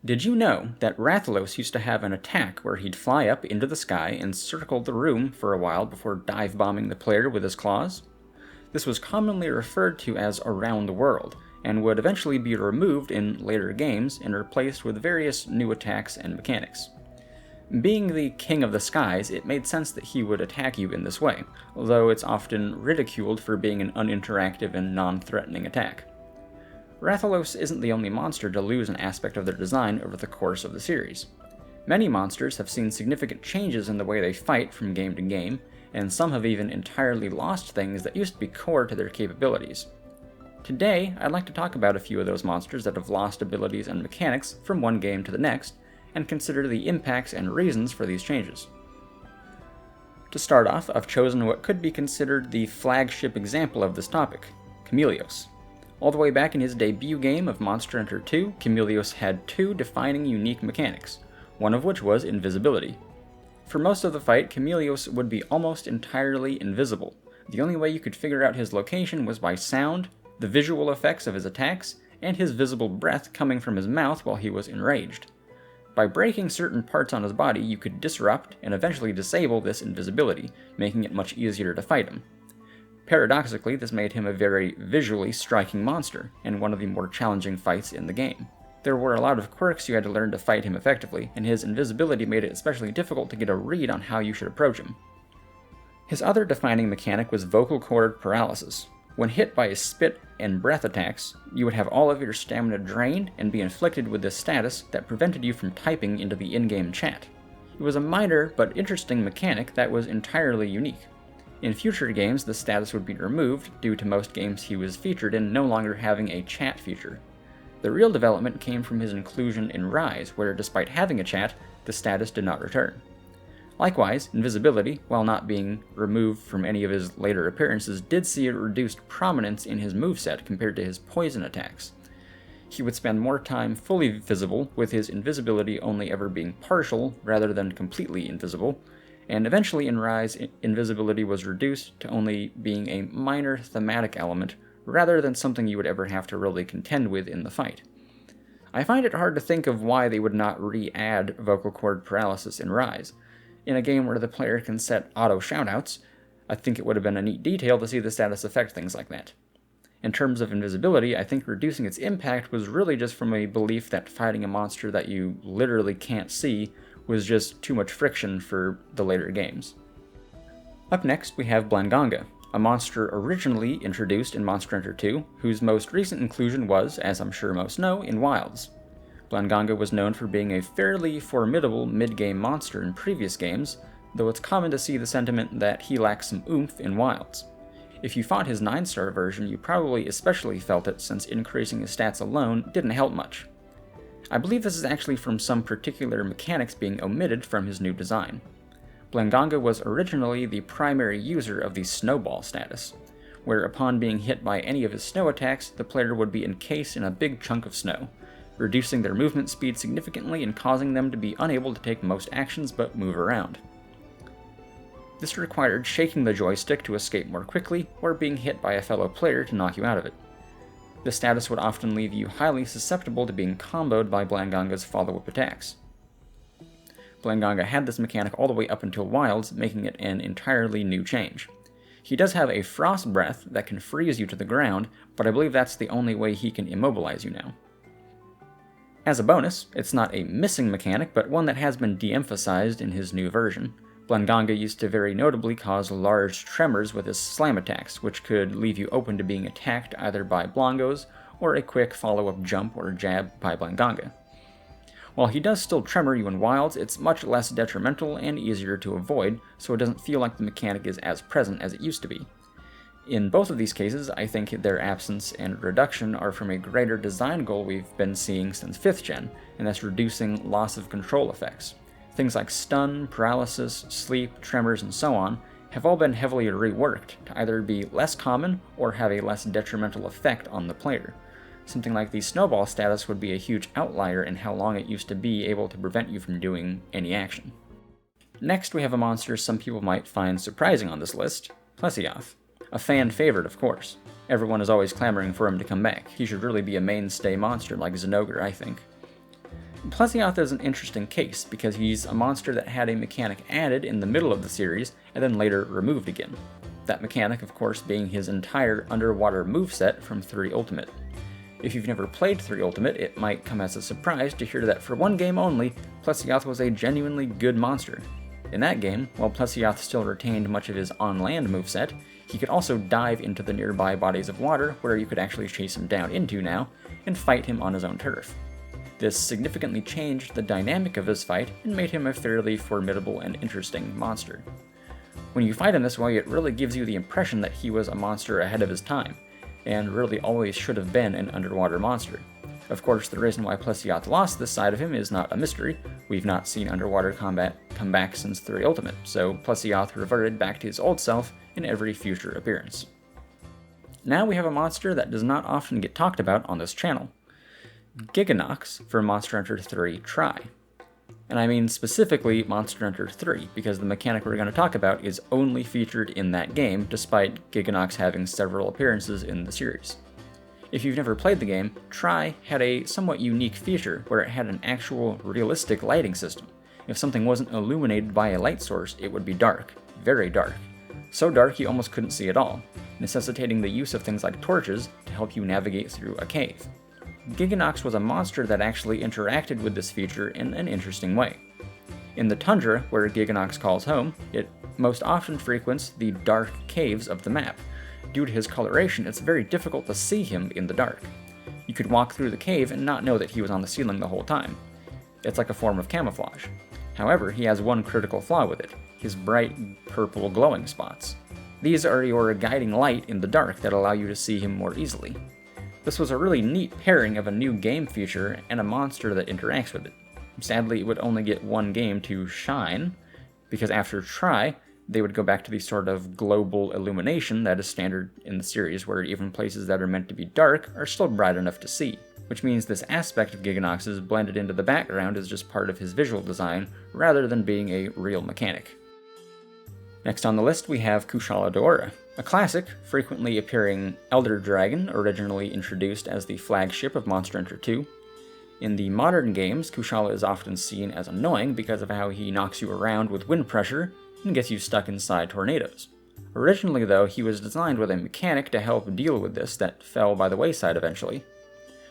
Did you know that Rathalos used to have an attack where he'd fly up into the sky and circle the room for a while before dive-bombing the player with his claws? This was commonly referred to as Around the World, and would eventually be removed in later games and replaced with various new attacks and mechanics. Being the king of the skies, it made sense that he would attack you in this way, although it's often ridiculed for being an uninteractive and non-threatening attack. Rathalos isn't the only monster to lose an aspect of their design over the course of the series. Many monsters have seen significant changes in the way they fight from game to game, and some have even entirely lost things that used to be core to their capabilities. Today, I'd like to talk about a few of those monsters that have lost abilities and mechanics from one game to the next, and consider the impacts and reasons for these changes. To start off, I've chosen what could be considered the flagship example of this topic, Chameleios. All the way back in his debut game of Monster Hunter 2, Chameleios had two defining unique mechanics, one of which was invisibility. For most of the fight, Chameleios would be almost entirely invisible. The only way you could figure out his location was by sound, the visual effects of his attacks, and his visible breath coming from his mouth while he was enraged. By breaking certain parts on his body, you could disrupt and eventually disable this invisibility, making it much easier to fight him. Paradoxically, this made him a very visually striking monster, and one of the more challenging fights in the game. There were a lot of quirks you had to learn to fight him effectively, and his invisibility made it especially difficult to get a read on how you should approach him. His other defining mechanic was vocal cord paralysis. When hit by his spit and breath attacks, you would have all of your stamina drained and be inflicted with this status that prevented you from typing into the in-game chat. It was a minor but interesting mechanic that was entirely unique. In future games, the status would be removed due to most games he was featured in no longer having a chat feature. The real development came from his inclusion in Rise, where despite having a chat, the status did not return. Likewise, invisibility, while not being removed from any of his later appearances, did see a reduced prominence in his moveset compared to his poison attacks. He would spend more time fully visible, with his invisibility only ever being partial rather than completely invisible, and eventually in Rise, invisibility was reduced to only being a minor thematic element rather than something you would ever have to really contend with in the fight. I find it hard to think of why they would not re-add vocal cord paralysis in Rise. In a game where the player can set auto shoutouts, I think it would have been a neat detail to see the status affect things like that. In terms of invisibility, I think reducing its impact was really just from a belief that fighting a monster that you literally can't see was just too much friction for the later games. Up next, we have Blangonga, a monster originally introduced in Monster Hunter 2, whose most recent inclusion was, as I'm sure most know, in Wilds. Blangonga was known for being a fairly formidable mid-game monster in previous games, though it's common to see the sentiment that he lacks some oomph in Wilds. If you fought his 9-star version, you probably especially felt it since increasing his stats alone didn't help much. I believe this is actually from some particular mechanics being omitted from his new design. Blangonga was originally the primary user of the snowball status, where upon being hit by any of his snow attacks, the player would be encased in a big chunk of snow, reducing their movement speed significantly and causing them to be unable to take most actions but move around. This required shaking the joystick to escape more quickly, or being hit by a fellow player to knock you out of it. This status would often leave you highly susceptible to being comboed by Blangonga's follow-up attacks. Blangonga had this mechanic all the way up until Wilds, making it an entirely new change. He does have a frost breath that can freeze you to the ground, but I believe that's the only way he can immobilize you now. As a bonus, it's not a missing mechanic, but one that has been de-emphasized in his new version. Blangonga used to very notably cause large tremors with his slam attacks, which could leave you open to being attacked either by Blongos or a quick follow-up jump or jab by Blangonga. While he does still tremor you in Wilds, it's much less detrimental and easier to avoid, so it doesn't feel like the mechanic is as present as it used to be. In both of these cases, I think their absence and reduction are from a greater design goal we've been seeing since 5th gen, and that's reducing loss of control effects. Things like stun, paralysis, sleep, tremors, and so on have all been heavily reworked to either be less common or have a less detrimental effect on the player. Something like the snowball status would be a huge outlier in how long it used to be able to prevent you from doing any action. Next, we have a monster some people might find surprising on this list, Plesioth. A fan favorite, of course. Everyone is always clamoring for him to come back. He should really be a mainstay monster like Zinogre, I think. Plesioth is an interesting case because he's a monster that had a mechanic added in the middle of the series and then later removed again. That mechanic, of course, being his entire underwater moveset from 3 Ultimate. If you've never played 3 Ultimate, it might come as a surprise to hear that for one game only, Plesioth was a genuinely good monster. In that game, while Plesioth still retained much of his on-land moveset, he could also dive into the nearby bodies of water where you could actually chase him down into now, and fight him on his own turf. This significantly changed the dynamic of his fight and made him a fairly formidable and interesting monster. When you fight him this way, it really gives you the impression that he was a monster ahead of his time, and really always should have been an underwater monster. Of course, the reason why Plesioth lost this side of him is not a mystery. We've not seen underwater combat come back since 3 Ultimate, so Plesioth reverted back to his old self in every future appearance. Now we have a monster that does not often get talked about on this channel. Gigginox from Monster Hunter 3 Tri. And I mean specifically Monster Hunter 3, because the mechanic we're going to talk about is only featured in that game, despite Gigginox having several appearances in the series. If you've never played the game, Tri had a somewhat unique feature where it had an actual realistic lighting system. If something wasn't illuminated by a light source, it would be dark, very dark. So dark you almost couldn't see at all, necessitating the use of things like torches to help you navigate through a cave. Gigginox was a monster that actually interacted with this feature in an interesting way. In the tundra, where Gigginox calls home, it most often frequents the dark caves of the map. Due to his coloration, it's very difficult to see him in the dark. You could walk through the cave and not know that he was on the ceiling the whole time. It's like a form of camouflage. However, he has one critical flaw with it: his bright purple glowing spots. These are your guiding light in the dark that allow you to see him more easily. This was a really neat pairing of a new game feature and a monster that interacts with it. Sadly, it would only get one game to shine, because after Tri, they would go back to the sort of global illumination that is standard in the series, where even places that are meant to be dark are still bright enough to see, which means this aspect of Gigginox is blended into the background as just part of his visual design, rather than being a real mechanic. Next on the list we have Kushala Daora, a classic, frequently appearing elder dragon, originally introduced as the flagship of Monster Hunter 2. In the modern games, Kushala is often seen as annoying because of how he knocks you around with wind pressure and gets you stuck inside tornadoes. Originally though, he was designed with a mechanic to help deal with this that fell by the wayside eventually.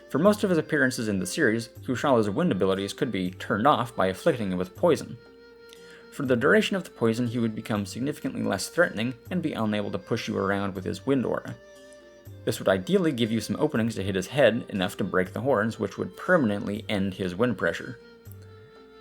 For most of his appearances in the series, Kushala's wind abilities could be turned off by afflicting him with poison. For the duration of the poison, he would become significantly less threatening and be unable to push you around with his wind aura. This would ideally give you some openings to hit his head, enough to break the horns, which would permanently end his wind pressure.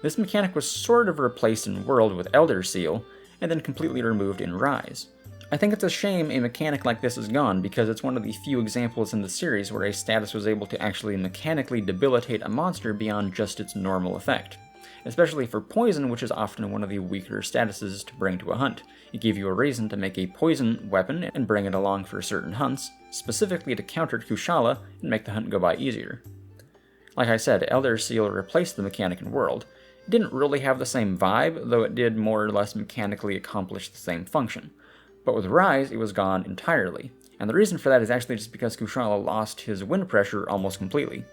This mechanic was sort of replaced in World with Elder Seal, and then completely removed in Rise. I think it's a shame a mechanic like this is gone, because it's one of the few examples in the series where a status was able to actually mechanically debilitate a monster beyond just its normal effect. Especially for poison, which is often one of the weaker statuses to bring to a hunt. It gave you a reason to make a poison weapon and bring it along for certain hunts, specifically to counter Kushala and make the hunt go by easier. Like I said, Elder Seal replaced the mechanic in World. It didn't really have the same vibe, though it did more or less mechanically accomplish the same function. But with Rise, it was gone entirely, and the reason for that is actually just because Kushala lost his wind pressure almost completely.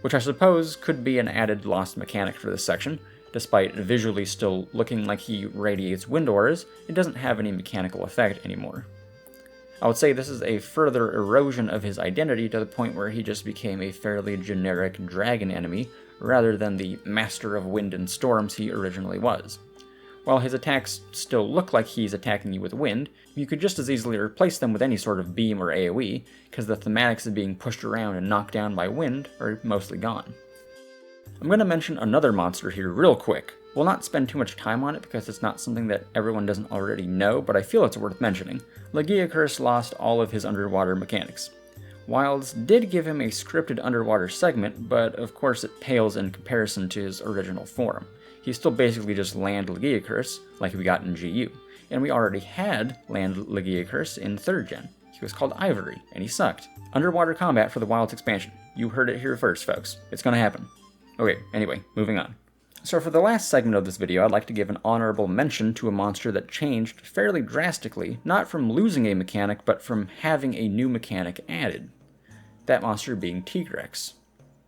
Which I suppose could be an added lost mechanic for this section. Despite visually still looking like he radiates wind auras, it doesn't have any mechanical effect anymore. I would say this is a further erosion of his identity to the point where he just became a fairly generic dragon enemy, rather than the master of wind and storms he originally was. While his attacks still look like he's attacking you with wind, you could just as easily replace them with any sort of beam or AoE, because the thematics of being pushed around and knocked down by wind are mostly gone. I'm going to mention another monster here real quick. We'll not spend too much time on it because it's not something that everyone doesn't already know, but I feel it's worth mentioning. Gigginox lost all of his underwater mechanics. Wilds did give him a scripted underwater segment, but of course it pales in comparison to his original form. He's still basically just land Gigginox, like we got in GU, and we already had land Gigginox in 3rd gen. He was called Ivory, and he sucked. Underwater combat for the Wilds expansion. You heard it here first, folks. It's gonna happen. Okay, anyway, moving on. So for the last segment of this video, I'd like to give an honorable mention to a monster that changed fairly drastically, not from losing a mechanic, but from having a new mechanic added. That monster being Tigrex.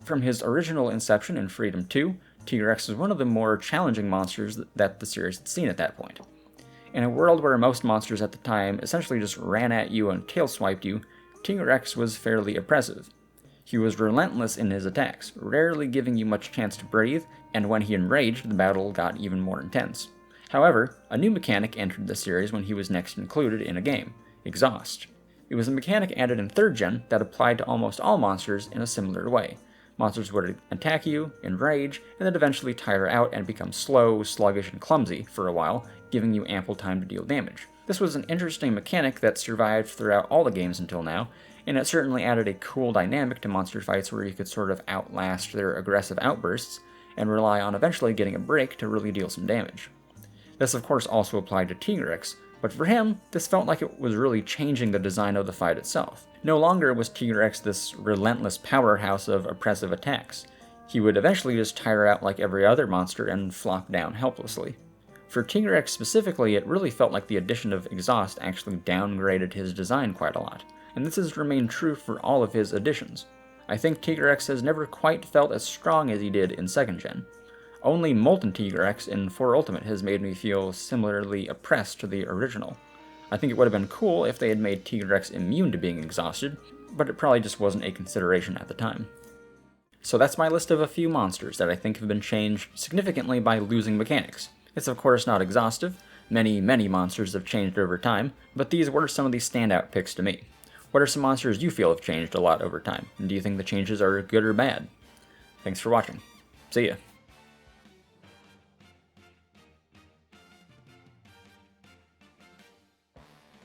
From his original inception in Freedom 2, Tigrex was one of the more challenging monsters that the series had seen at that point. In a world where most monsters at the time essentially just ran at you and tail-swiped you, Tigrex was fairly oppressive. He was relentless in his attacks, rarely giving you much chance to breathe, and when he enraged, the battle got even more intense. However, a new mechanic entered the series when he was next included in a game, Exhaust. It was a mechanic added in 3rd Gen that applied to almost all monsters in a similar way. Monsters would attack you, enrage, and then eventually tire out and become slow, sluggish, and clumsy for a while, giving you ample time to deal damage. This was an interesting mechanic that survived throughout all the games until now, and it certainly added a cool dynamic to monster fights where you could sort of outlast their aggressive outbursts, and rely on eventually getting a break to really deal some damage. This of course also applied to Tigrex, but for him, this felt like it was really changing the design of the fight itself. No longer was Tigrex this relentless powerhouse of oppressive attacks. He would eventually just tire out like every other monster and flop down helplessly. For Tigrex specifically, it really felt like the addition of Exhaust actually downgraded his design quite a lot, and this has remained true for all of his additions. I think Tigrex has never quite felt as strong as he did in 2nd Gen. Only Molten Tigrex in 4 Ultimate has made me feel similarly oppressed to the original. I think it would have been cool if they had made Tigrex immune to being exhausted, but it probably just wasn't a consideration at the time. So that's my list of a few monsters that I think have been changed significantly by losing mechanics. It's of course not exhaustive, many monsters have changed over time, but these were some of the standout picks to me. What are some monsters you feel have changed a lot over time, and do you think the changes are good or bad? Thanks for watching. See ya.